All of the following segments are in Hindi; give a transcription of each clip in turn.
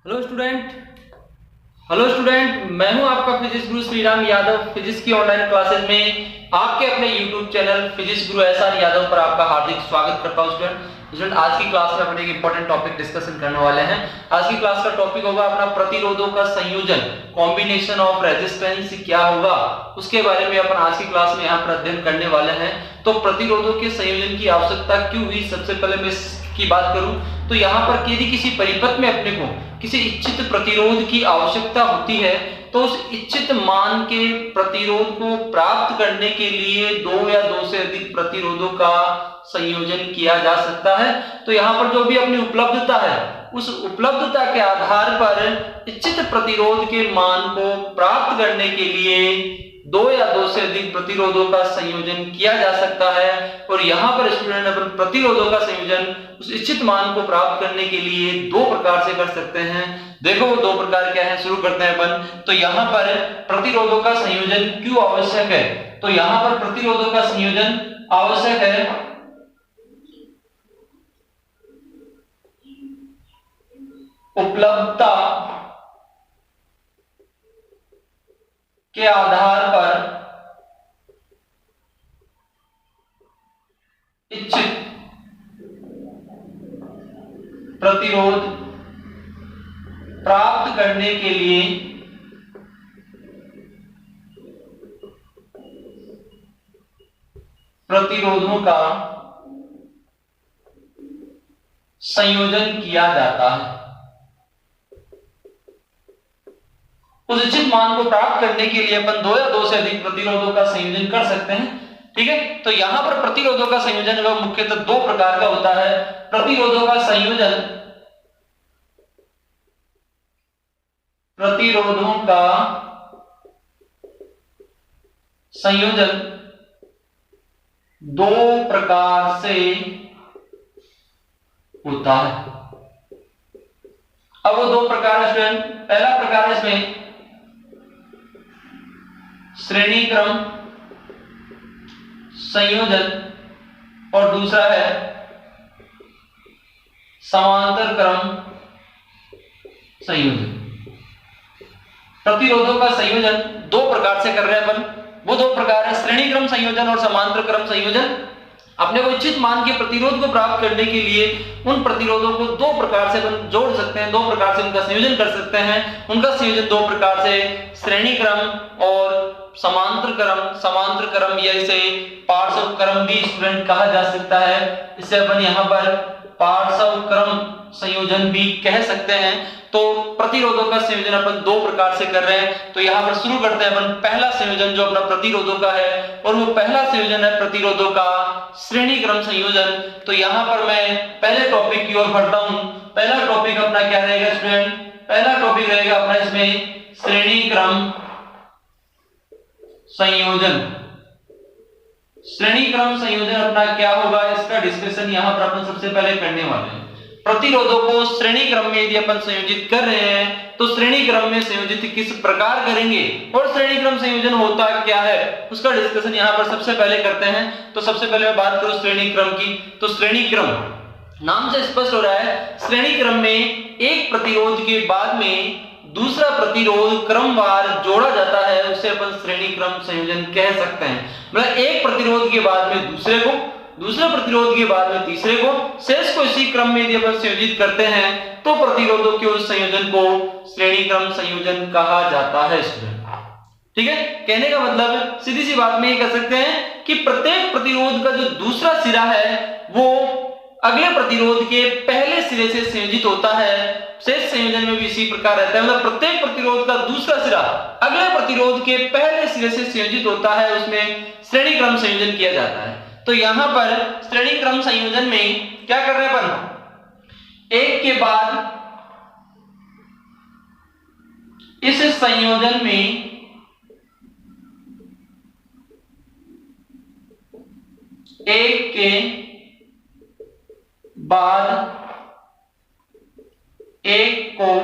Hello student. हेलो स्टूडेंट, मैं हूं आपका फिजिक्स गुरु श्रीराम यादव। फिजिक्स की ऑनलाइन क्लासेस में आपके अपने यूट्यूब चैनल फिजिक्स गुरु एसआर यादव पर आपका हार्दिक स्वागत करता हूं। स्टूडेंट आज की क्लास में अपने एक इंपॉर्टेंट टॉपिक डिस्कशन करने वाले हैं। आज की क्लास का टॉपिक होगा अपना प्रतिरोधों का संयोजन, कॉम्बिनेशन ऑफ रेजिस्टेंस क्या होगा, उसके बारे में अपन आज की क्लास में यहाँ पर अध्ययन करने वाले हैं। तो प्रतिरोधों के संयोजन की आवश्यकता क्यों हुई, सबसे पहले मैं इसकी बात करूं तो यहाँ पर यदि किसी परिपथ में अपने को किसी इच्छित प्रतिरोध की आवश्यकता होती है तो उस इच्छित मान के प्रतिरोध को प्राप्त करने के लिए दो या दो से अधिक प्रतिरोधों का संयोजन किया जा सकता है। तो यहाँ पर जो भी अपनी उपलब्धता है उस उपलब्धता के आधार पर इच्छित प्रतिरोध के मान को प्राप्त करने के लिए दो या दो से अधिक प्रतिरोधों का संयोजन किया जा सकता है। और यहाँ पर स्टूडेंट अपन प्रतिरोधों का संयोजन उस इच्छित मान को प्राप्त करने के लिए दो प्रकार से कर सकते हैं। देखो वो दो प्रकार क्या है, शुरू करते हैं अपन। तो यहाँ पर प्रतिरोधों का संयोजन क्यों आवश्यक है, तो यहाँ पर प्रतिरोधों का संयोजन आवश्यक है उपलब्धता के आधार पर इच्छित प्रतिरोध प्राप्त करने के लिए प्रतिरोधों का संयोजन किया जाता है। उस इच्छित मान को प्राप्त करने के लिए अपन दो या दो से अधिक प्रतिरोधों का संयोजन कर सकते हैं। ठीक है, तो यहां पर प्रतिरोधों का संयोजन वह मुख्यतः दो प्रकार का होता है। प्रतिरोधों का संयोजन, प्रतिरोधों का संयोजन दो प्रकार से होता है। अब वो दो प्रकार है स्टूडेंट, पहला प्रकार है इसमें श्रेणी क्रम संयोजन और दूसरा है समांतर क्रम संयोजन। प्रतिरोधों का संयोजन दो प्रकार से कर रहे हैं अपन, वो दो प्रकार है श्रेणी क्रम संयोजन और समांतर क्रम संयोजन। अपने को इच्छित मान के प्रतिरोध को प्राप्त करने के लिए उन प्रतिरोधों को दो प्रकार से अपन जोड़ सकते हैं, दो प्रकार से उनका संयोजन कर सकते हैं। उनका संयोजन दो प्रकार से श्रेणी क्रम और समांतर क्रम। समांतर क्रम या इसे पार्श्व क्रम भी स्टूडेंट कहा जा सकता है। इसे अपन यहाँ पर पार्श्व क्रम संयोजन भी कह सकते हैं। तो प्रतिरोधों का संयोजन अपन दो प्रकार से कर रहे हैं। तो यहाँ पर शुरू करते हैं अपन पहला संयोजन जो अपना प्रतिरोधों का है, और वो पहला संयोजन है प्रतिरोधों का श्रेणी क्रम संयोजन। तो यहाँ पर मैं पहले टॉपिक की ओर बढ़ता हूं। पहला टॉपिक अपना क्या रहेगा स्टूडेंट, पहला टॉपिक रहेगा अपना इसमें श्रेणी क्रम संयोजन। श्रेणी क्रम संयोजन अपना क्या होगा, इसका डिस्कशन यहाँ पर अपन सबसे पहले करने वाले हैं। प्रतिरोधों को श्रेणी क्रम में यदि अपन संयोजित कर रहे हैं तो श्रेणी क्रम में संयोजित किस प्रकार करेंगे और श्रेणी क्रम संयोजन होता क्या है, उसका डिस्कशन यहाँ पर सबसे पहले करते हैं। तो सबसे पहले मैं बात करूं श्रेणी क्रम की, तो श्रेणी क्रम नाम से स्पष्ट हो रहा है, श्रेणी क्रम में एक प्रतिरोध के बाद में दूसरा प्रतिरोध क्रमवार जोड़ा जाता है, उसे अपन श्रेणी क्रम संयोजन कह सकते हैं। मतलब एक प्रतिरोध के बाद में दूसरे को, दूसरे प्रतिरोध के बाद में तीसरे को, शेष को इसी क्रम में यदि अपन संयोजित करते हैं तो प्रतिरोधों के उस संयोजन को श्रेणी क्रम संयोजन कहा जाता है स्टूडेंट। ठीक है, कहने का मतलब सीधी सी बात में ये कह सकते हैं कि प्रत्येक प्रतिरोध का जो दूसरा सिरा है वो अगले प्रतिरोध के पहले सिरे से संयोजित होता है। शेष संयोजन में भी इसी प्रकार रहता है, मतलब प्रत्येक प्रतिरोध का दूसरा सिरा अगले प्रतिरोध के पहले सिरे से संयोजित होता है, उसमें श्रेणी क्रम संयोजन किया जाता है। तो यहां पर श्रेणी क्रम संयोजन में क्या कर रहे हैं अपन, एक के बाद इस संयोजन में एक के बाद एक को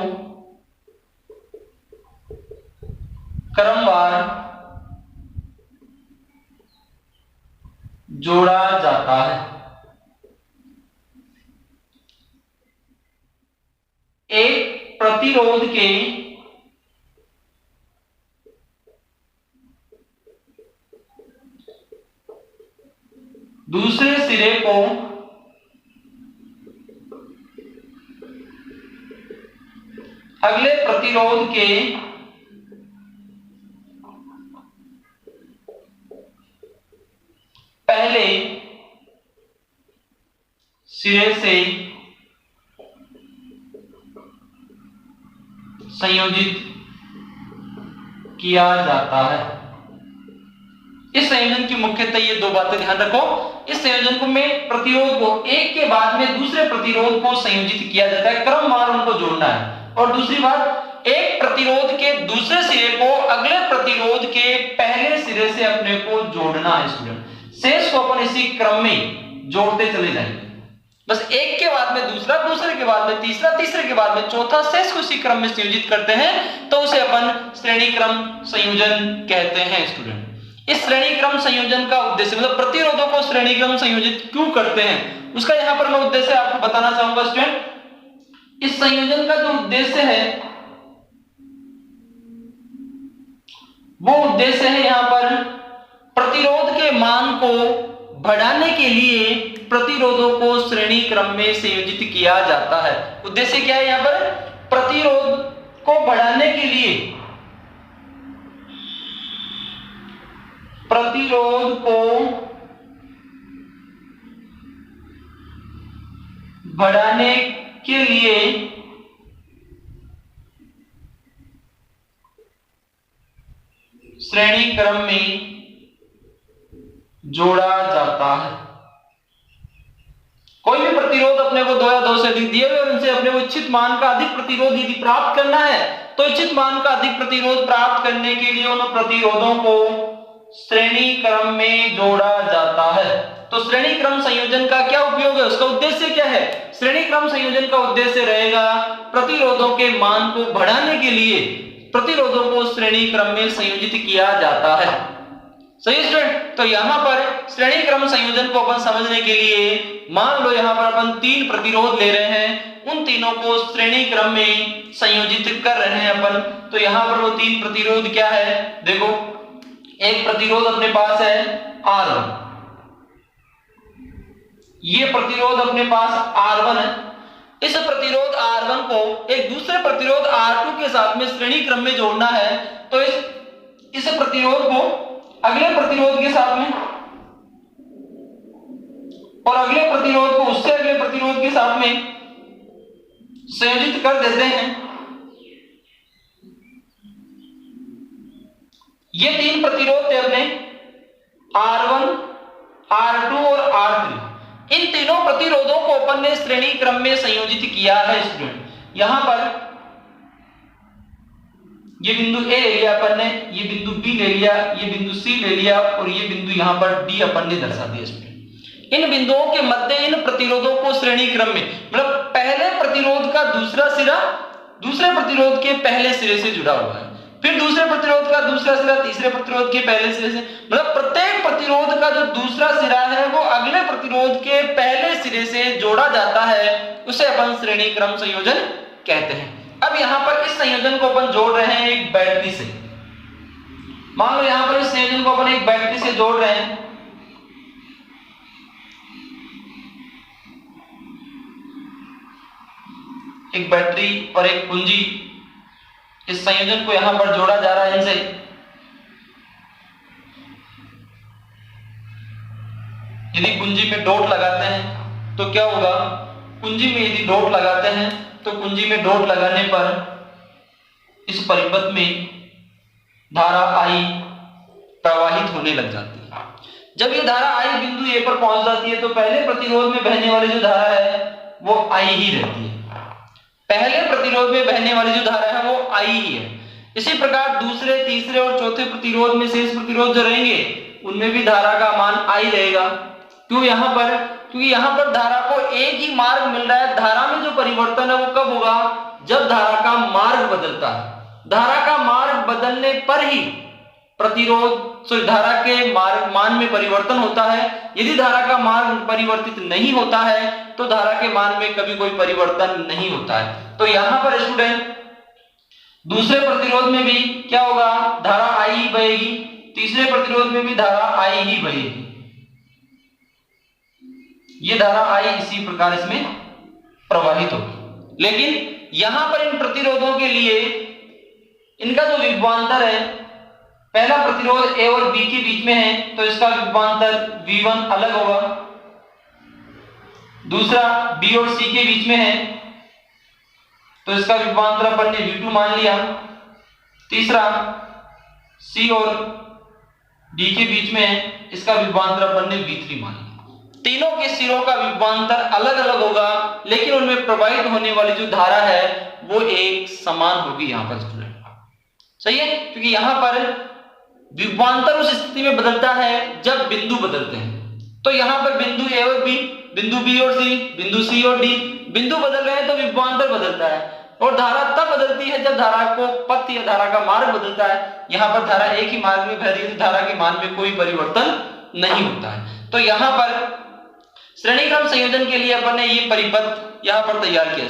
क्रमवार जोड़ा जाता है। एक प्रतिरोध के दूसरे सिरे को अगले प्रतिरोध के पहले सिरे से संयोजित किया जाता है। इस संयोजन की मुख्यतः ये दो बातें ध्यान रखो। इस संयोजन को में प्रतिरोध को एक के बाद में दूसरे प्रतिरोध को संयोजित किया जाता है, क्रमवार उनको जोड़ना है। और दूसरी बात, एक प्रतिरोध के दूसरे सिरे को अगले प्रतिरोध के पहले सिरे से अपने को जोड़ना है स्टूडेंट। शेष को अपन इसी क्रम में जोड़ते चले जाएंगे। बस एक के बाद में दूसरा, दूसरे के बाद में तीसरा, तीसरे के बाद में चौथा, शेष को इसी क्रम में संयोजित करते हैं तो उसे अपन श्रेणी क्रम संयोजन कहते हैं स्टूडेंट। इस श्रेणी क्रम संयोजन का उद्देश्य, मतलब प्रतिरोधों को श्रेणी क्रम संयोजित क्यों करते हैं, उसका यहां पर मैं उद्देश्य आपको बताना चाहूंगा स्टूडेंट। इस संयोजन का जो उद्देश्य है वो उद्देश्य है यहां पर प्रतिरोध के मान को बढ़ाने के लिए प्रतिरोधों को श्रेणी क्रम में संयोजित किया जाता है। उद्देश्य क्या है यहां पर? प्रतिरोध को बढ़ाने के लिए प्रतिरोध को बढ़ाने के लिए श्रेणी क्रम में जोड़ा जाता है। कोई भी प्रतिरोध अपने को 2 या 2 से अधिक दिए हुए और उनसे अपने को इच्छित मान का अधिक प्रतिरोध यदि प्राप्त करना है तो इच्छित मान का अधिक प्रतिरोध प्राप्त करने के लिए उन प्रतिरोधों को श्रेणी क्रम में जोड़ा जाता है। तो श्रेणी क्रम संयोजन का क्या उपयोग है, उसका उद्देश्य क्या है? श्रेणी क्रम संयोजन का उद्देश्य रहेगा प्रतिरोधों के मान को बढ़ाने के लिए प्रतिरोधों को श्रेणी क्रम में संयोजित किया जाता है। सही स्टूडेंट? तो यहां पर श्रेणी क्रम संयोजन को अपन समझने के लिए मान लो यहां पर अपन 3 प्रतिरोध ले रहे हैं, उन तीनों को श्रेणी क्रम में संयोजित कर रहे हैं अपन। तो यहां पर वो 3 प्रतिरोध क्या है, देखो एक प्रतिरोध अपने पास है R1, ये प्रतिरोध अपने पास R1 है। इस प्रतिरोध R1 को एक दूसरे प्रतिरोध R2 के साथ में श्रेणी क्रम में जोड़ना है तो इस प्रतिरोध को अगले प्रतिरोध के साथ में और अगले प्रतिरोध को उससे अगले प्रतिरोध के साथ में संयोजित कर देते हैं। ये 3 प्रतिरोध थे अपने R1, R2 और R3। इन तीनों प्रतिरोधों को अपन ने श्रेणी क्रम में संयोजित किया है स्टूडेंट। यहां पर ये बिंदु A ले लिया अपन ने, ये बिंदु B ले लिया, ये बिंदु C ले लिया और ये बिंदु यहां पर D अपन ने दर्शा दिया स्टूडेंट। इन बिंदुओं के मध्य इन प्रतिरोधों को श्रेणी क्रम में, मतलब पहले प्रतिरोध का दूसरा सिरा दूसरे प्रतिरोध के पहले सिरे से जुड़ा हुआ है, फिर दूसरे प्रतिरोध का दूसरा सिरा तीसरे प्रतिरोध के पहले सिरे से, मतलब प्रत्येक प्रतिरोध का जो दूसरा सिरा है वो अगले प्रतिरोध के पहले सिरे से जोड़ा जाता है, उसे अपन श्रेणी क्रम संयोजन कहते हैं। अब यहां पर इस संयोजन को अपन जोड़ रहे हैं एक बैटरी से। मान लो यहां पर इस संयोजन को अपन एक बैटरी से जोड़ रहे हैं। एक बैटरी और एक कुंजी, इस संयोजन को यहां पर जोड़ा जा रहा है इनसे। यदि कुंजी में डॉट लगाते हैं तो क्या होगा, कुंजी में यदि डॉट लगाते हैं तो कुंजी में डॉट लगाने पर इस परिपथ में धारा I प्रवाहित होने लग जाती है। जब ये धारा I बिंदु A पर पहुंच जाती है तो पहले प्रतिरोध में बहने वाली जो धारा है वो I ही रहती है। पहले प्रतिरोध में बहने वाली जो धारा है वो I ही है। इसी प्रकार दूसरे, तीसरे और चौथे प्रतिरोध में शेष प्रतिरोध जो रहेंगे उनमें भी धारा का मान I रहेगा। क्योंकि यहाँ पर धारा को एक ही मार्ग मिल रहा है। धारा में जो परिवर्तन है वो कब होगा, जब धारा का मार्ग बदलता है। धारा का मार्ग बदलने पर ही धारा के मार्ग मान में परिवर्तन होता है। यदि धारा का मार्ग परिवर्तित नहीं होता है तो धारा के मान में कभी कोई परिवर्तन नहीं होता है। तो यहाँ पर स्टूडेंट दूसरे प्रतिरोध में भी क्या होगा, धारा आई ही बहेगी, तीसरे प्रतिरोध में भी धारा आई ही बहेगी। ये धारा आई इसी प्रकार इसमें प्रवाहित होगी। लेकिन यहां पर इन प्रतिरोधों के लिए इनका जो विभवांतर है, पहला प्रतिरोध ए और बी के बीच में है तो इसका विभवांतर V1 अलग होगा, दूसरा बी और सी के बीच में है तो इसका विभवांतर अपन ने V2 मान लिया, तीसरा सी और डी के बीच में है, इसका विभवांतर अपन ने V3 मान लिया। तीनों के सिरों का विभवांतर अलग अलग होगा, लेकिन उनमें प्रवाहित होने वाली जो धारा है वो एक समान होगी यहां पर स्टूडेंट। सही है, क्योंकि यहां पर विभवांतर उस स्थिति में बदलता है जब बिंदु बदलते हैं। तो यहां पर बिंदु ए और बी, बिंदु बी और सी, बिंदु सी और डी, बिंदु बदल रहे हैं तो विभवांतर बदलता है। और धारा तब बदलती है जब धारा को पथ या धारा का मार्ग बदलता है। यहां पर धारा एक ही मार्ग में बह रही है तो धारा के मान में कोई परिवर्तन नहीं होता है। तो यहां पर श्रेणी क्रम संयोजन के लिए अपन ने ये परिपथ यहां पर तैयार किया।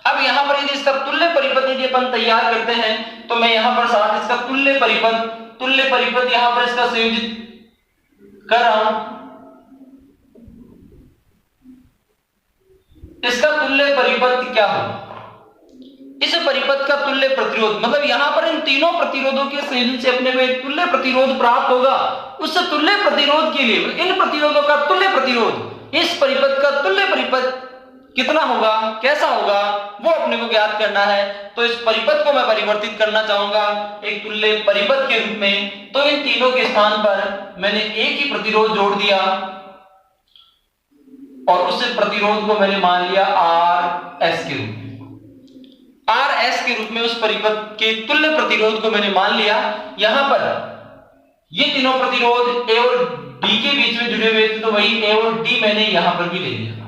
अब यहां पर यदि इसका तुल्य परिपथ यदि अपन तैयार करते हैं तो मैं यहां पर साथ इसका तुल्य परिपथ यहां पर इसका संयोजित कर रहा हूं। इसका तुल्य परिपथ क्या होगा, इस परिपथ का तुल्य प्रतिरोध, मतलब यहां पर इन तीनों प्रतिरोधों के संयोजन से अपने को एक तुल्य प्रतिरोध प्राप्त होगा। उस तुल्य प्रतिरोध के लिए इन प्रतिरोधों का तुल्य प्रतिरोध, इस परिपथ का तुल्य परिपथ कितना होगा, कैसा होगा, वो अपने को ज्ञात करना है। तो इस परिपथ को मैं परिवर्तित करना चाहूंगा एक तुल्य परिपथ के रूप में। तो इन तीनों के स्थान पर मैंने एक ही प्रतिरोध जोड़ दिया और उस प्रतिरोध को मैंने मान लिया RS के रूप में। RS के रूप में उस परिपथ के तुल्य प्रतिरोध को मैंने मान लिया। यहां पर ये तीनों प्रतिरोध A और D के बीच में जुड़े हुए थे तो वही A और D मैंने यहां पर भी ले लिया।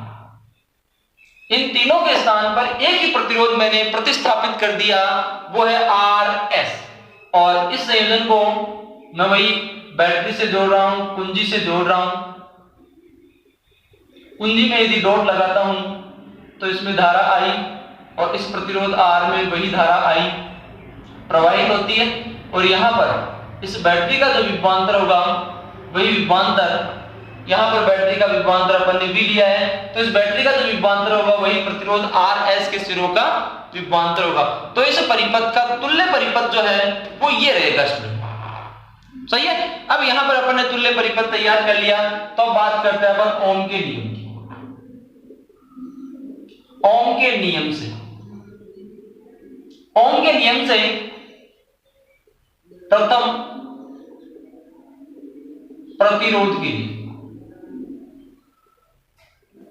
इन तीनों के स्थान पर एक ही प्रतिरोध मैंने प्रतिस्थापित कर दिया, वो है RS। और इस संयोजन को मैं वही बैटरी से जोड़ रहा हूं, कुंजी से जोड़ रहा हूं। कुंजी में यदि डॉट लगाता हूं तो इसमें धारा आई और इस प्रतिरोध R में वही धारा आई प्रवाहित होती है। और यहां पर इस बैटरी का जो विभवांतर होगा वही विभवांतर, यहां पर बैटरी का विभवांतर अपन ने भी लिया है तो इस बैटरी का जो विभवांतर होगा वही प्रतिरोध RS के सिरों का विभवांतर होगा। तो इस परिपथ का तुल्य परिपथ जो है वो ये रहेगा स्टूडेंट। सही है। अब यहां पर अपन ने तुल्य परिपथ तैयार कर लिया तो अब बात करते हैं अपन ओम के नियम की। ओम के नियम से, ओम के नियम से प्रथम प्रतिरोध के लिए,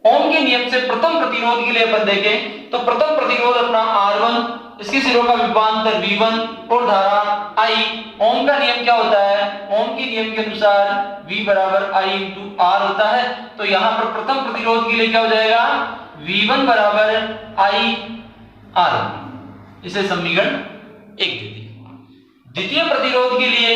ओम के नियम से प्रथम प्रतिरोध के लिए अपन देखें तो प्रथम प्रतिरोध अपना R1, इसके सिरों का विभवांतर V1 और धारा I। ओम का नियम क्या होता है, ओम के नियम के अनुसार V बराबर I इंटू R होता है। तो यहां पर प्रथम प्रतिरोध के लिए क्या हो जाएगा, V1 बराबर I R, इसे समीकरण 1 दे दिया। द्वितीय प्रतिरोध के लिए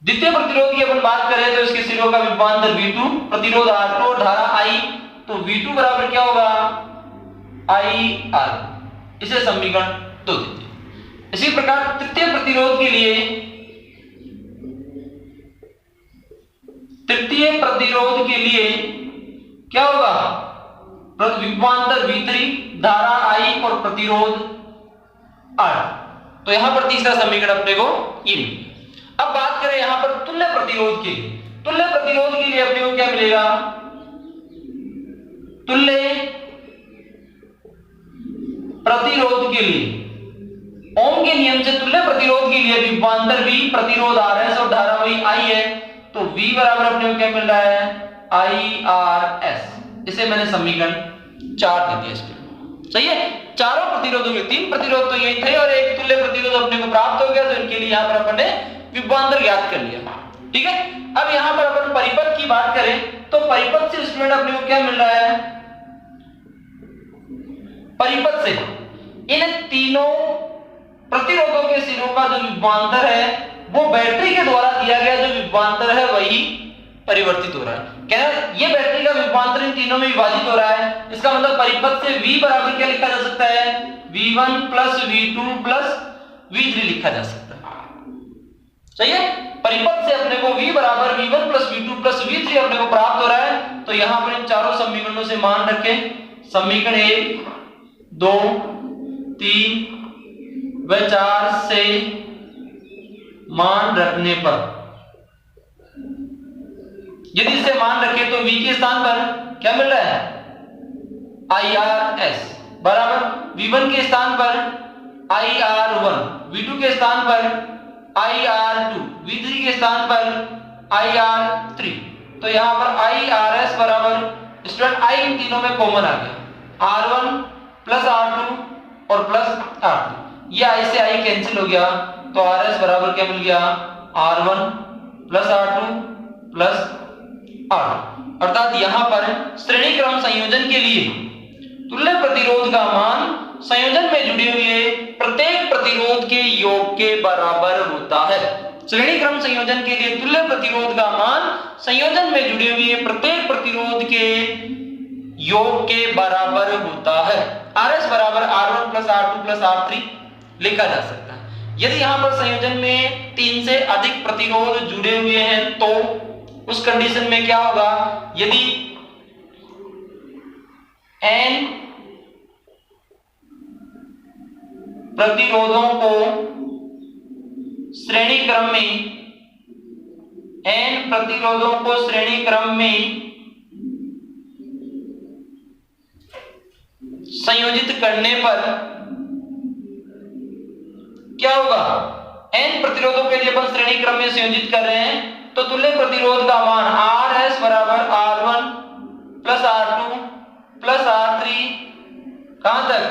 द्वितीय प्रतिरोध की अपन बात करें तो इसके सिरों का विभवांतर V2, प्रतिरोध R2 और धारा I। तो V2 बराबर क्या होगा, IR, इसे समीकरण 2 देते हैं। इसी प्रकार तृतीय प्रतिरोध के लिए, तृतीय प्रतिरोध के लिए क्या होगा, विभवांतर V3, धारा I और प्रतिरोध R। तो यहां पर तीसरा समीकरण अपने को ये मिल गया। अब बात करें यहां पर तुल्य प्रतिरोध के लिए। तुल्य प्रतिरोध के लिए अपने को क्या मिलेगा, तुल्य प्रतिरोध के लिए ओम के नियम से तुल्य प्रतिरोध के लिए विभवांतर V, प्रतिरोध RS और धारा वही I है। तो V बराबर अपने को क्या मिल रहा है, IRS। इसे मैंने समीकरण 4 दे दिया इसमें। सही है। चारों प्रतिरोधों में, 3 प्रतिरोध तो यही थे और एक तुल्य प्रतिरोध अपने को प्राप्त हो गया। तो इनके लिए यहां पर अपन ने विभवांतर ज्ञात कर लिया। ठीक है। अब यहां पर अपन परिपथ की बात करें तो परिपथ से स्टूडेंट अपने को क्या मिल रहा है, परिपथ से इन तीनों प्रतिरोधों के सिरों का जो विभवांतर है वो बैटरी के द्वारा दिया गया जो विभवांतर है वही परिवर्तित हो रहा है। कहना ये बैटरी का विभवांतर इन तीनों में विभाजित हो रहा है, इसका मतलब परिपथ से V बराबर क्या लिखा जा सकता है, V1 plus V2 plus V3 लिखा जा सकता है। सही है, परिपथ से अपने को V बराबर V1 plus V2 plus V3 अपने को प्राप्त हो रहा है। तो यहां पर इन चारों समीकरणों से मान रखें, समीकरण 1 2 3 व 4 से मान रखने पर यदि इसे मान रखें तो V के स्थान पर क्या मिल रहा है, IRS बराबर V1 के स्थान पर IR1, V2 के स्थान पर IR2, V3 के स्थान पर IR3। तो यहां पर IRS बराबर स्टूडेंट I इन तीनों में कॉमन आ गया, R1 प्लस R2 और प्लस R3। ये I से I कैंसिल हो गया, तो RS बराबर क्या मिल गया, R1 plus R2 plus R2। अर्थात यहां पर श्रेणी क्रम संयोजन के लिए तुल्य प्रतिरोध का मान संयोजन में जुड़े हुए प्रत्येक प्रतिरोध के योग के बराबर होता है। श्रेणी क्रम संयोजन के लिए तुल्य प्रतिरोध का मान संयोजन में जुड़े हुए प्रत्येक प्रतिरोध के योग के बराबर होता है। RS बराबर R1 plus R2 plus R3 लिखा जा सकता है। यदि यहां पर संयोजन में 3 से अधिक प्रतिरोध जुड़े हुए हैं तो उस कंडीशन में क्या होगा, यदि n प्रतिरोधों को श्रेणी क्रम में n प्रतिरोधों को श्रेणी क्रम में संयोजित करने पर क्या होगा, n प्रतिरोधों के लिए अपन श्रेणी क्रम में संयोजित कर रहे हैं तो तुल्य प्रतिरोध का मान RS बराबर R1 plus R2 plus R3 कहां तक,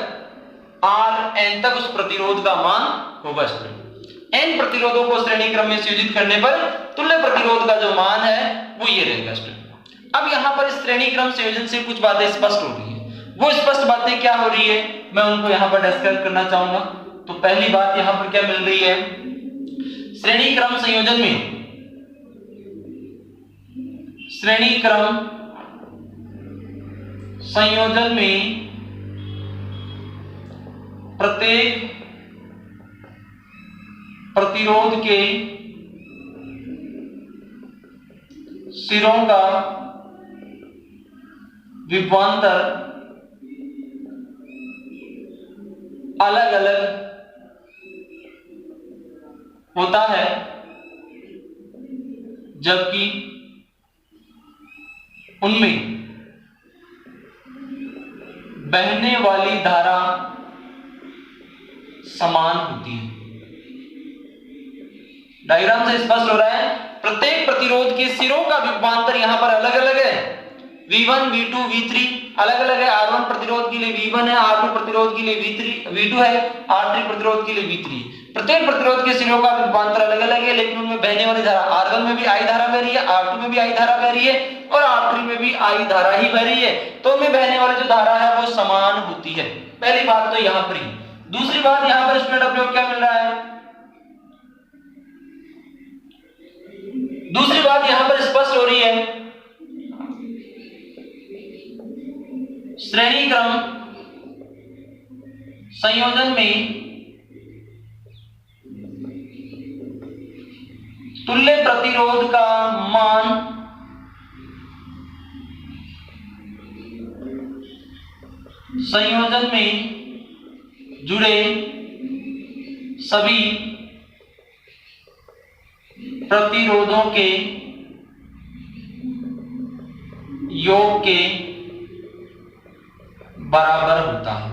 Rn तक उस प्रतिरोध का मान होगा। n प्रतिरोधों को श्रेणी क्रम में संयोजित करने पर तुल्य प्रतिरोध का जो मान है वो ये रहेगा। अब यहां पर इस श्रेणी क्रम संयोजन से कुछ बातें स्पष्ट हो रही है। वो स्पष्ट बातें क्या हो रही है मैं उनको यहां पर डिस्कस करना चाहूंगा। तो पहली बात यहां पर क्या मिल रही है, श्रेणी क्रम संयोजन में श्रेणी क्रम संयोजन में प्रत्येक प्रतिरोध के सिरों का विभवांतर अलग अलग होता है, जबकि उनमें बहने वाली धारा समान होती है। डायग्राम से स्पष्ट हो रहा है, प्रत्येक प्रतिरोध के सिरों का विभवांतर यहां पर अलग अलग है, V1 V2 V3 अलग अलग है। R1 प्रतिरोध के लिए V1 है, R2 प्रतिरोध के लिए V2 है, R3 प्रतिरोध के लिए V3। प्रत्येक प्रतिरोध के सिरों का विभवांतर अलग अलग है, लेकिन उनमें बहने वाली धारा R1 में भी I धारा बह रही है, R2 में भी I धारा बह रही है और R3 में भी I धारा ही बह रही है। तो उनमें बहने वाली जो धारा है वो समान होती है। पहली बात तो यहां पर ही। दूसरी बात यहां पर स्टूडेंट अपने को क्या मिल रहा है, दूसरी बात यहां पर स्पष्ट हो रही है, श्रेणी क्रम संयोजन में तुल्य प्रतिरोध का मान संयोजन में जुड़े सभी प्रतिरोधों के योग के बराबर होता है।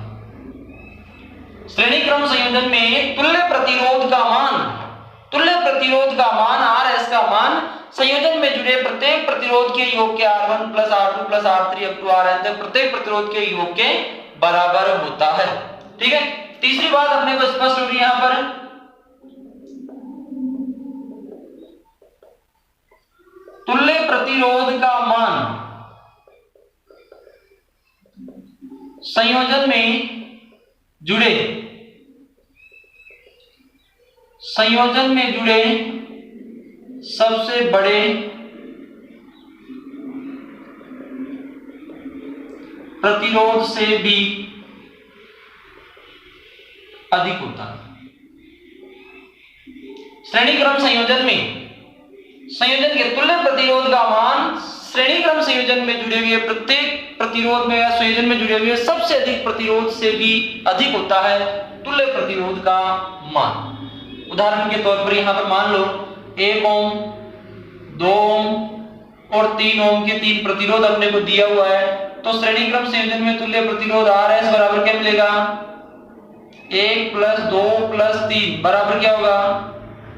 श्रेणी क्रम संयोजन में तुल्य प्रतिरोध का मान RS का मान संयोजन में जुड़े प्रत्येक प्रतिरोध के योग के R1 plus R2 plus R3 up to Rn तक प्रत्येक प्रतिरोध के योग के बराबर होता है। ठीक है, तीसरी बात अपने को स्पष्ट हो रही है यहां पर, तुल्य प्रतिरोध का मान संयोजन में जुड़े सबसे बड़े प्रतिरोध से भी अधिक होता है। श्रेणी क्रम संयोजन में संयोजन के तुल्य प्रतिरोध का मान श्रेणी क्रम संयोजन में जुड़े हुए प्रत्येक प्रतिरोध में या संयोजन में जुड़े हुए सबसे अधिक प्रतिरोध से भी अधिक होता है तुल्य प्रतिरोध का मान। उदाहरण के तौर पर यहां पर मान लो 1 ओम, 2 ओम और 3 ओम के 3 प्रतिरोध अपने को दिया हुआ है, तो श्रेणी क्रम संयोजन में तुल्य प्रतिरोध RS बराबर क्या मिलेगा? 1 + 2 + 3 बराबर क्या होगा?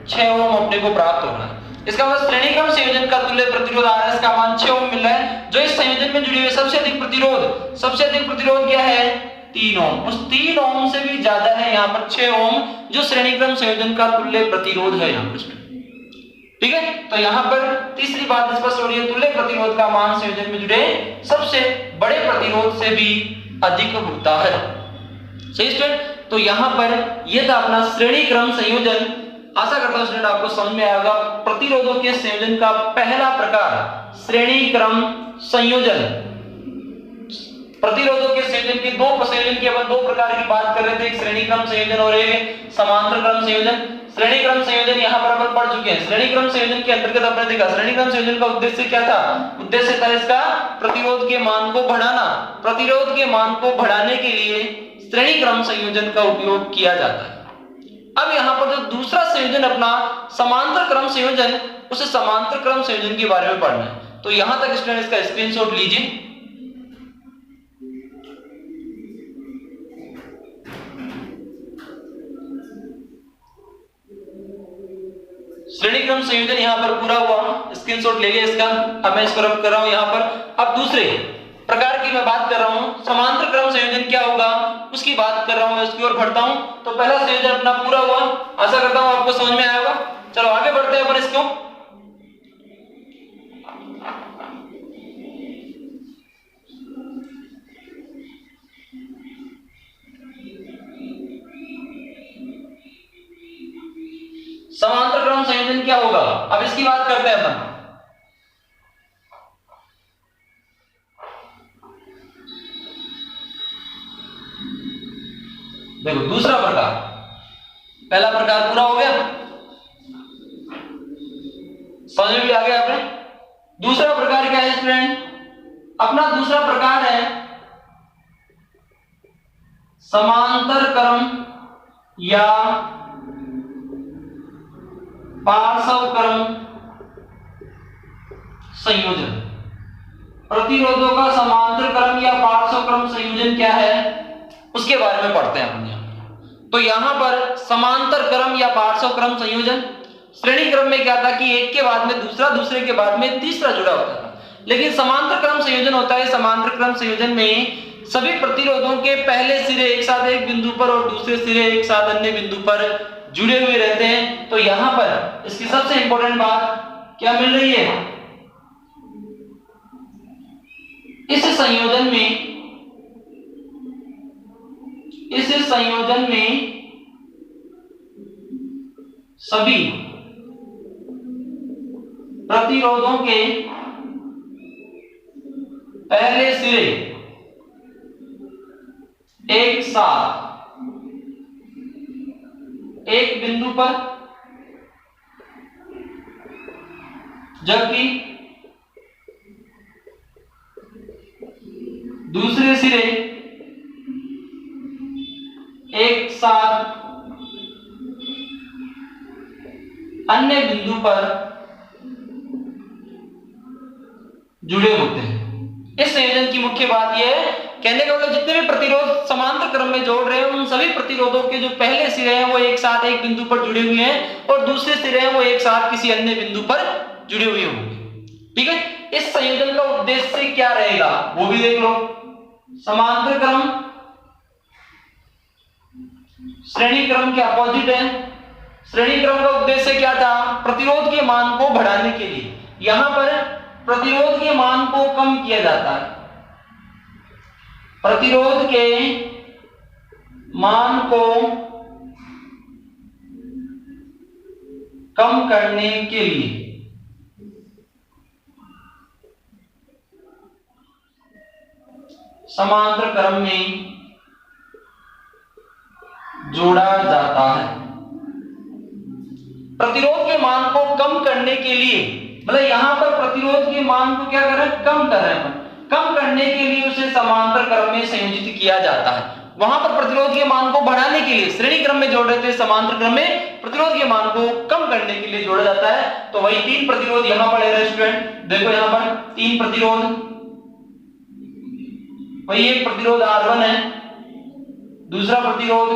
6 ओम अपने को प्राप्त होगा। इसका मतलब श्रेणी क्रम संयोजन का तुल्य प्रतिरोध RS का मान 6 ओम मिल रहा है, जो इस संयोजन में जुड़े हुए सबसे अधिक प्रतिरोध क्या है? 3 ओम। उस 3 ओम से भी ज्यादा है यहाँ पर 6 ओम, जो श्रेणी क्रम संयोजन का तुल्य प्रतिरोध है यहाँ पर। ठीक है, तो यहाँ पर तीसरी बात स्पष्ट हो रही है, तुल्य प्रतिरोध का मान संयोजन में जुड़े सबसे बड़े प्रतिरोध से भी अधिक होता है। सही स्टूडेंट, तो यहाँ पर यह था अपना श्रेणी क्रम संयोजन। आशा करता हूं स्टूडेंट आपको समझ में आएगा। प्रतिरोधों के संयोजन का पहला प्रकार श्रेणी क्रम संयोजन। प्रतिरोधों के संयोजन के दो प्रकार की बात कर रहे थे, एक श्रेणी क्रम संयोजन और एक समांतर क्रम संयोजन। श्रेणी क्रम संयोजन यहाँ पर अपन पढ़ चुके हैं। श्रेणी क्रम संयोजन के अंतर्गत आपने देखा श्रेणी क्रम संयोजन का उद्देश्य क्या था? उद्देश्य था इसका प्रतिरोध के मान को बढ़ाना। प्रतिरोध के मान को बढ़ाने के लिए श्रेणी क्रम संयोजन का उपयोग किया जाता है। अब यहाँ पर जो दूसरा संयोजन अपना समांतर क्रम संयोजन, उसे समांतर क्रम संयोजन के बारे में पढ़ना है। तो यहां तक स्टूडेंट इसका स्क्रीनशॉट लीजिए। श्रेणी क्रम संयोजन यहां पर पूरा हुआ, स्क्रीनशॉट ले लिया इसका। अब मैं इसको रब कर रहा हूं यहां पर। अब दूसरे प्रकार की मैं बात कर रहा हूं, समांतर क्रम संयोजन क्या होगा उसकी बात कर रहा हूं, मैं उसकी ओर बढ़ता हूं। तो पहला संयोजन अपना पूरा हुआ, आशा करता हूं आपको समझ में आया होगा। चलो आगे बढ़ते हैं अपन इसको। समांतर क्रम संयोजन क्या होगा, अब इसकी बात करते हैं अपन। देखो दूसरा प्रकार, पहला प्रकार पूरा हो गया, समझ में भी आ गया आपने। दूसरा प्रकार क्या है स्टूडेंट? अपना दूसरा प्रकार है समांतर क्रम या पार्श्व क्रम संयोजन। प्रतिरोधों का समांतर क्रम या पार्श्व क्रम संयोजन क्या है उसके बारे में पढ़ते हैं अपन। तो यहां पर समांतर क्रम या पार्श्व क्रम संयोजन, श्रेणी क्रम में क्या था कि एक के बाद में दूसरा, दूसरे के बाद में तीसरा जुड़ा होता था, लेकिन समांतर क्रम संयोजन होता है। समांतर क्रम संयोजन में सभी प्रतिरोधों के पहले सिरे एक साथ एक बिंदु पर और दूसरे सिरे एक साथ अन्य बिंदु पर जुड़े हुए रहते हैं। तो यहां पर इसकी सबसे इंपॉर्टेंट बात क्या मिल रही है? इस संयोजन में सभी प्रतिरोधों के पहले सिरे एक साथ एक बिंदु पर, जबकि दूसरे सिरे एक साथ अन्य बिंदु पर जुड़े होते हैं। इस संयोजन की मुख्य बात यह है, कहने का मतलब जितने भी प्रतिरोध समांतर क्रम में जोड़ रहे हैं उन सभी प्रतिरोधों के जो पहले सिरे हैं वो एक साथ एक बिंदु पर जुड़े हुए हैं और दूसरे सिरे हैं वो एक साथ किसी अन्य बिंदु पर जुड़े हुए होंगे। ठीक है, इस संयोजन का उद्देश्य क्या रहेगा वो भी देख लो। समांतर क्रम श्रेणी क्रम के अपोजिट है। श्रेणी क्रम का उद्देश्य क्या था? प्रतिरोध के मान को बढ़ाने के लिए। यहां पर प्रतिरोध के मान को कम किया जाता है। प्रतिरोध के मान को कम करने के लिए समांतर क्रम में जोड़ा जाता है। प्रतिरोध के मान को कम करने के लिए, मतलब यहां पर प्रतिरोध के मान को क्या कर रहे हैं, कम कर रहे हैं, कम करने के लिए उसे समांतर क्रम में संयोजित किया जाता है। वहां पर प्रतिरोध के मान को बढ़ाने के लिए श्रेणी क्रम में जोड़ रहे थे, समांतर क्रम में प्रतिरोध के मान को कम करने के लिए जोड़ा जाता है। तो वही तीन प्रतिरोध यहां पर है स्टूडेंट, देखो यहां पर तीन प्रतिरोध, वही एक प्रतिरोध R1 है, दूसरा प्रतिरोध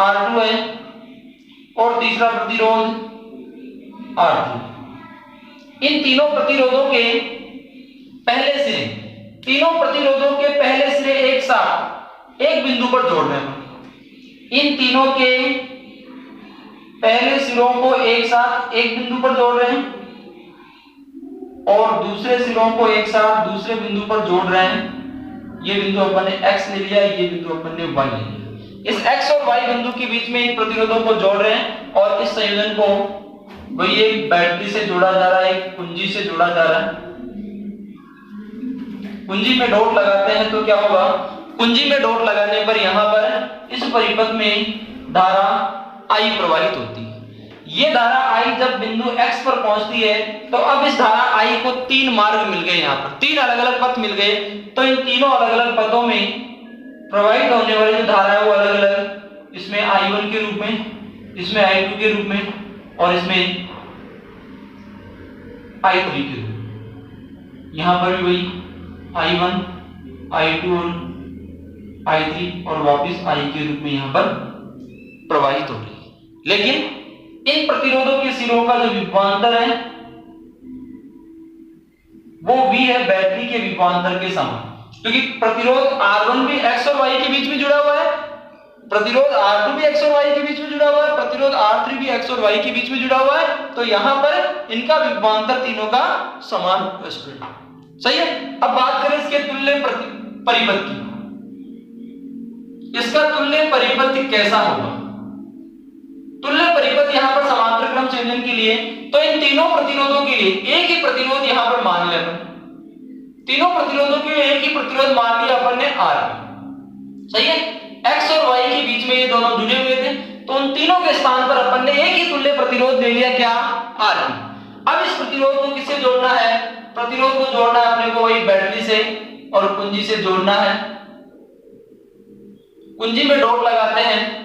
R2 है और तीसरा प्रतिरोध R3। इन तीनों प्रतिरोधों के पहले सिरे, तीनों प्रतिरोधों के पहले सिरे एक साथ एक बिंदु पर जोड़ रहे हैं। इन तीनों के पहले सिरों को एक साथ एक बिंदु पर जोड़ रहे हैं और दूसरे सिरों को एक साथ दूसरे बिंदु पर जोड़ रहे हैं। ये बिंदु अपन ने x ले लिया, ये बिंदु अपन ने y ले लिया। इस x और y बिंदु के बीच में इन प्रतिरोधों को जोड़ रहे हैं और इस संयोजन को वही एक बैटरी से जोड़ा जा रहा है, एक कुंजी से जोड़ा जा रहा है। कुंजी में डॉट लगाते हैं तो क्या होगा, कुंजी में डॉट लगाने पर यहां पर इस परिपथ में धारा I प्रवाहित होती है। ये धारा I जब बिंदु X पर पहुंचती है तो अब इस धारा I को तीन मार्ग मिल गए, यहां पर तीन अलग अलग पथ मिल गए। तो इन तीनों अलग अलग पथों में प्रवाहित होने वाली जो धारा है वो अलग अलग, इसमें I1 के रूप में, इसमें I2 के रूप में और इसमें I3 के रूप में। यहां पर भी वही I1, I2 और I3 और वापिस I के रूप में यहां पर प्रवाहित हो रही है। लेकिन इन प्रतिरोधों के सिरों का जो विभवांतर है वो V है बैटरी के विभवांतर के समान, क्योंकि प्रतिरोध R1 भी X और Y के बीच में जुड़ा हुआ है, प्रतिरोध R2 भी X और Y के बीच में जुड़ा हुआ है, प्रतिरोध R3 भी X और Y के बीच में जुड़ा हुआ है। तो यहां पर इनका विभवांतर तीनों का समान सही है। अब बात करें इसके तुल्य परिपथ की। इसका तुल्य परिपथ कैसा होगा? तुल्य परिपथ यहां पर समांतर क्रम संयोजन के लिए, तो इन तीनों प्रतिरोधों के लिए एक ही प्रतिरोध यहां पर मान लिया अपन, तीनों प्रतिरोधों के लिए एक ही प्रतिरोध मान लिया अपन ने R, सही है। X और Y के बीच में ये दोनों जुड़े हुए थे, तो उन तीनों के स्थान पर अपन ने एक ही तुल्य प्रतिरोध ले लिया, क्या, R। अब इस प्रतिरोध को किससे जोड़ना है? प्रतिरोध को जोड़ना है अपने को वही बैटरी से और कुंजी से जोड़ना है। कुंजी में डॉट लगाते हैं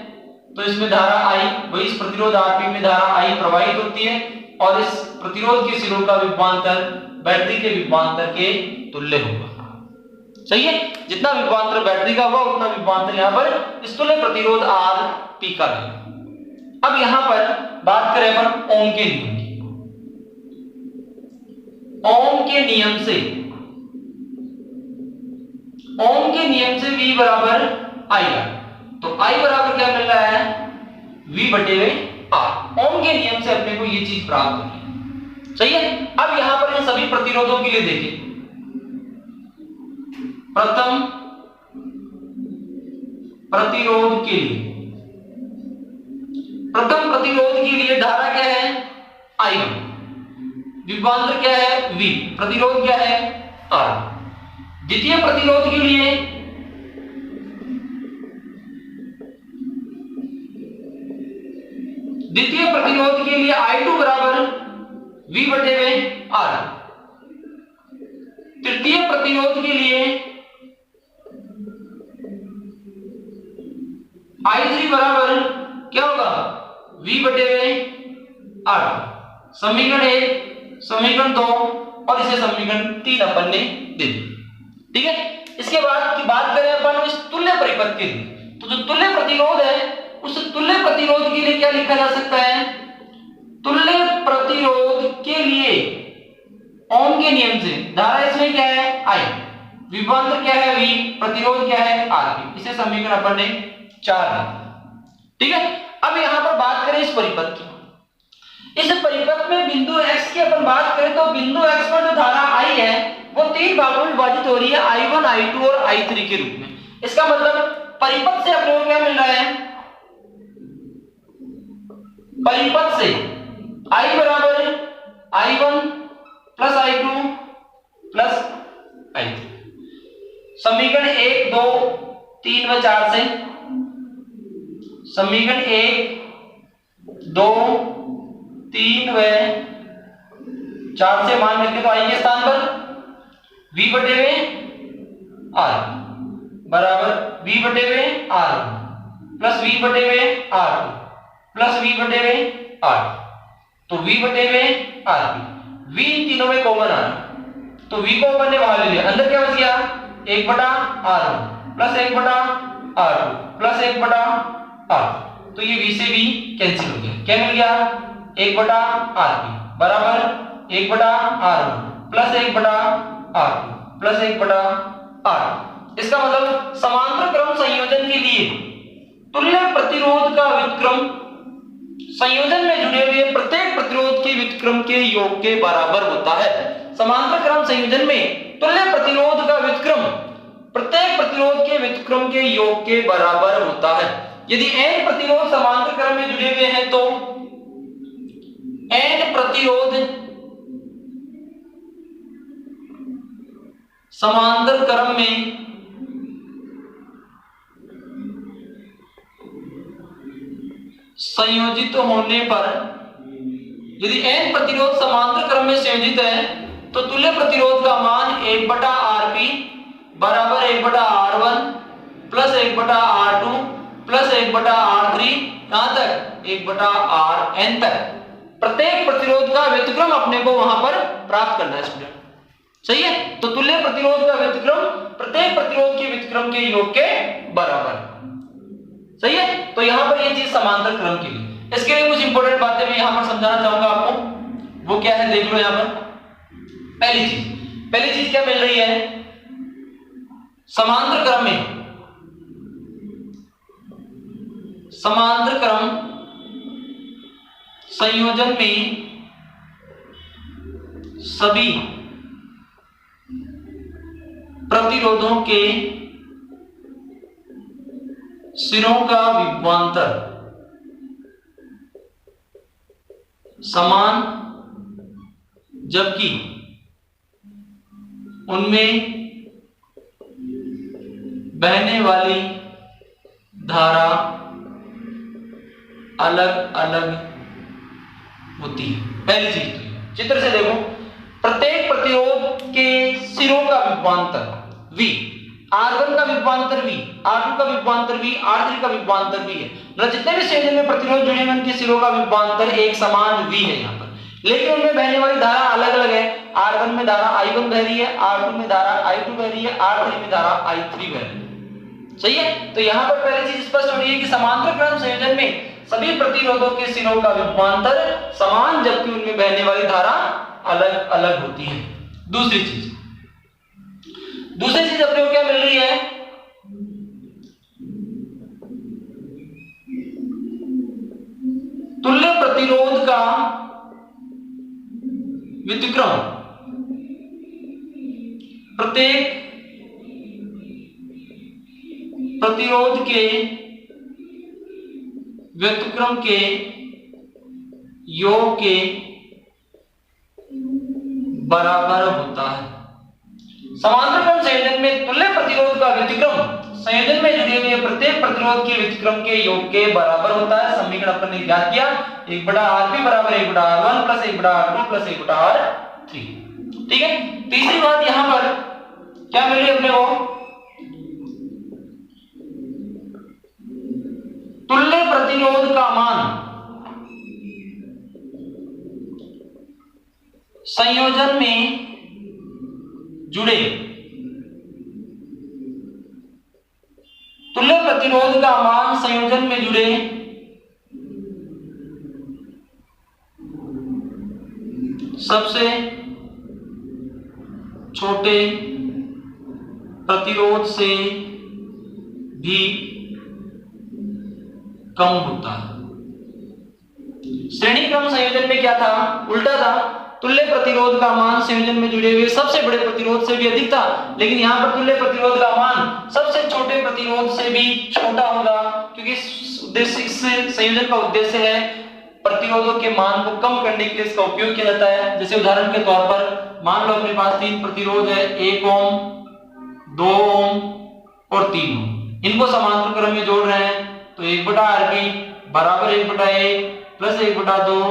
तो इसमें धारा I, वही इस प्रतिरोध RP में धारा I प्रवाहित होती है और इस प्रतिरोध के सिरों का विभवांतर बैटरी के विभवांतर के तुल्य होगा, सही है। जितना विभवांतर बैटरी का होगा उतना विभवांतर यहां पर इस तुल्य प्रतिरोध RP का भी। अब यहां पर बात करें अपन ओम के नियम की। ओम के नियम से, ओम के नियम से V बराबर I, तो I बराबर क्या मिल रहा है, V बटे R। ओम के नियम से अपने को ये चीज प्राप्त होगी, सही है। अब यहां पर इन सभी प्रतिरोधों के लिए देखें, प्रथम प्रतिरोध के लिए, प्रथम प्रतिरोध के लिए धारा क्या है, I1, विभवांतर क्या है, V, प्रतिरोध क्या है, R। द्वितीय प्रतिरोध के लिए I2 बराबर V बटे R। तृतीय प्रतिरोध के लिए I3 बराबर क्या होगा, V बटे R। समीकरण 1, समीकरण 2 और इसे समीकरण 3 अपन ने दे दी, ठीक है। इसके बाद की बात करें अपन इस तुल्य परिपथ के लिए, तो जो तुल्य प्रतिरोध है उस तुल्य प्रतिरोध के लिए क्या लिखा जा सकता है, तुल्य प्रतिरोध के लिए ओम के नियम से धारा इसमें क्या है, I, विभवांतर क्या है, V, प्रतिरोध क्या है, R। इसे समीकरण अपन ने 4 है, ठीक है। अब यहां पर बात करें इस परिपथ की। इस परिपथ में बिंदु X की अपन बात करें तो बिंदु X पर जो धारा I है वो तीन भागों में विभाजित हो रही है, I1, I2 और I3 के रूप में। इसका मतलब परिपथ से अपने को क्या मिल रहा है, परिपथ से I बराबर I1 plus I2 plus I3। समीकरण 1 2 3 व 4 से, समीकरण 1 2 3 व 4 से मान रखें तो आई के स्थान पर v बटे में r बराबर v बटे में r प्लस v बटे में r प्लस v बटे में r, तो v बटे में r, v इन तीनों में कॉमन आ रहा, तो v को अपन ने बाहर ले लिया, अंदर क्या बच गया 1 बटा r1 प्लस 1 बटा r2 प्लस 1 बटा r, तो ये v से v कैंसिल हो गया, क्या मिल गया 1 बटा rp बराबर 1 बटा r1 प्लस 1 बटा r2 प्लस 1 बटा r। इसका मतलब समांतर क्रम संयोजन के लिए तुल्य प्रतिरोध का व्युत्क्रम संयोजन में जुड़े हुए प्रत्येक प्रतिरोध के व्युत्क्रम के योग के बराबर होता है। समांतर क्रम संयोजन में तुल्य प्रतिरोध का व्युत्क्रम प्रत्येक प्रतिरोध के व्युत्क्रम के योग के बराबर होता है। यदि n प्रतिरोध समांतर क्रम में जुड़े हुए हैं तो n प्रतिरोध समांतर क्रम में संयोजित होने पर, यदि n प्रतिरोध समांतर क्रम में संयोजित है तो तुल्य प्रतिरोध का मान 1 बटा Rp बराबर 1 बटा R1 प्लस 1 बटा R2 प्लस 1 बटा R3 कहां तक 1 बटा Rn तक, प्रत्येक प्रतिरोध का व्युत्क्रम अपने को वहां पर प्राप्त करना है स्टूडेंट, सही है। तो तुल्य प्रतिरोध का व्युत्क्रम प्रत्येक प्रतिरोध के व्युत्क्रम के योग के बराबर, सही है। तो यहां पर ये चीज समांतर क्रम के लिए, इसके लिए कुछ इंपॉर्टेंट बातें मैं यहां पर समझाना चाहूंगा आपको, वो क्या है देख लो यहां पर। पहली चीज क्या मिल रही है, समांतर क्रम में, समांतर क्रम संयोजन में सभी प्रतिरोधों के सिरों का विभवांतर समान, जबकि उनमें बहने वाली धारा अलग अलग होती है। पहली चीज चित्र से देखो, प्रत्येक प्रतिरोध के सिरों का विभवांतर V, R1 का विभवांतर V, R2 का विभवांतर V, R3 का विभवांतर V है, मतलब जितने भी संयोजन में प्रतिरोध जुड़े हैं उनके सिरों का विभवांतर एक समान V है यहाँ पर, लेकिन उनमें बहने वाली धारा अलग अलग है। R1 में धारा I1 बह रही है, R2 में धारा I2 बह रही है, R3 में धारा I3 बह रही है, सही है। तो यहाँ पर पहली चीज स्पष्ट हो रही है कि समांतर क्रम संयोजन में सभी प्रतिरोधों के सिरों का विभवांतर समान, जबकि उनमें बहने वाली धारा अलग अलग होती है। दूसरी चीज अपने को क्या मिल रही है, तुल्य प्रतिरोध का व्युत्क्रम प्रत्येक प्रतिरोध के व्युत्क्रम के योग के बराबर होता है। समांतर क्रम संयोजन में तुल्य प्रतिरोध का व्युत्क्रम संयोजन में जुड़े हुए प्रत्येक प्रतिरोध के व्युत्क्रम के योग के बराबर होता है। समीकरण अपन ने ज्ञात किया, 1 बटा Rp बराबर 1 बटा R1 प्लस 1 बटा R2 प्लस 1 बटा R3, ठीक है। तीसरी बात यहां पर क्या मिल रही है अपने को, तुल्य प्रतिरोध का मान संयोजन में जुड़े, तुल्य प्रतिरोध का मान संयोजन में जुड़े सबसे छोटे प्रतिरोध से भी कम होता है। श्रेणी क्रम संयोजन में क्या था, उल्टा था, तुल्य प्रतिरोध का मान संयोजन में जुड़े हुए सबसे बड़े प्रतिरोध से भी अधिक था, लेकिन यहां पर तुल्य प्रतिरोध का मान सबसे छोटे प्रतिरोध से भी छोटा होगा, क्योंकि उद्देश्य इस संयोजन का उद्देश्य है प्रतिरोधों के मान को कम करने के लिए इसका उपयोग किया जाता है। जैसे उदाहरण के तौर पर मान लो अपने पास 3 प्रतिरोध है, 1 ओम, 2 ओम और 3 ओम, इनको समांतर क्रम में जोड़ रहे हैं तो 1/Rb बराबर 1/1 प्लस 1/2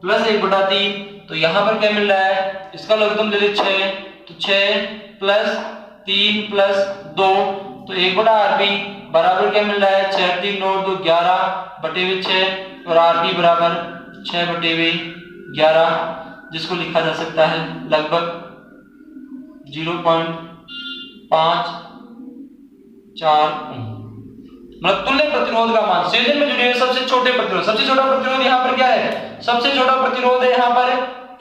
प्लस 1/3। तो यहां पर क्या मिल रहा है, इसका लघुत्तम ले लीजिए 6, तो 6 प्लस 3 प्लस 2, तो 1/Rb बराबर क्या मिल रहा है 6 3 9 2 11/6 और Rb बराबर 6/11, जिसको लिखा जा सकता है लगभग 0.54 ओम। मतलब तुल्य प्रतिरोध का मान संयोजन में जुड़े हुए सबसे छोटे प्रतिरोध, सबसे छोटा प्रतिरोध यहाँ पर क्या है, सबसे छोटा प्रतिरोध है यहाँ पर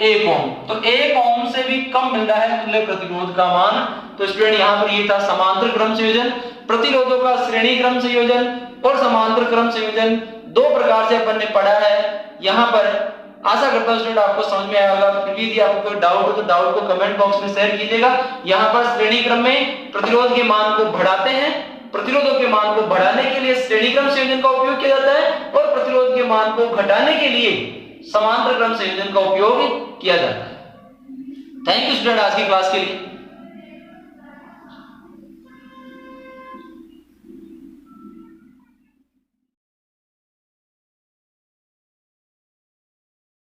1 ओम, तो 1 ओम से भी कम मिल रहा है तुल्य प्रतिरोध का मान। तो स्टूडेंट यहाँ पर ये था समांतर क्रम संयोजन, प्रतिरोधों का श्रेणी क्रम संयोजन और समांतर क्रम संयोजन, दो प्रकार से अपन ने पढ़ा है। यहाँ पर आशा करता हूँ स्टूडेंट आपको समझ में आया होगा। फिर भी यदि आपको कोई डाउट हो तो डाउट को कमेंट बॉक्स में शेयर कीजिएगा। यहाँ पर श्रेणी क्रम में प्रतिरोध के मान को बढ़ाते हैं, प्रतिरोधों के मान को बढ़ाने के लिए श्रेणी क्रम संयोजन का उपयोग किया जाता है और प्रतिरोध के मान को घटाने के लिए समांतर क्रम संयोजन का उपयोग किया जाता है। थैंक यू स्टूडेंट आज की क्लास के लिए।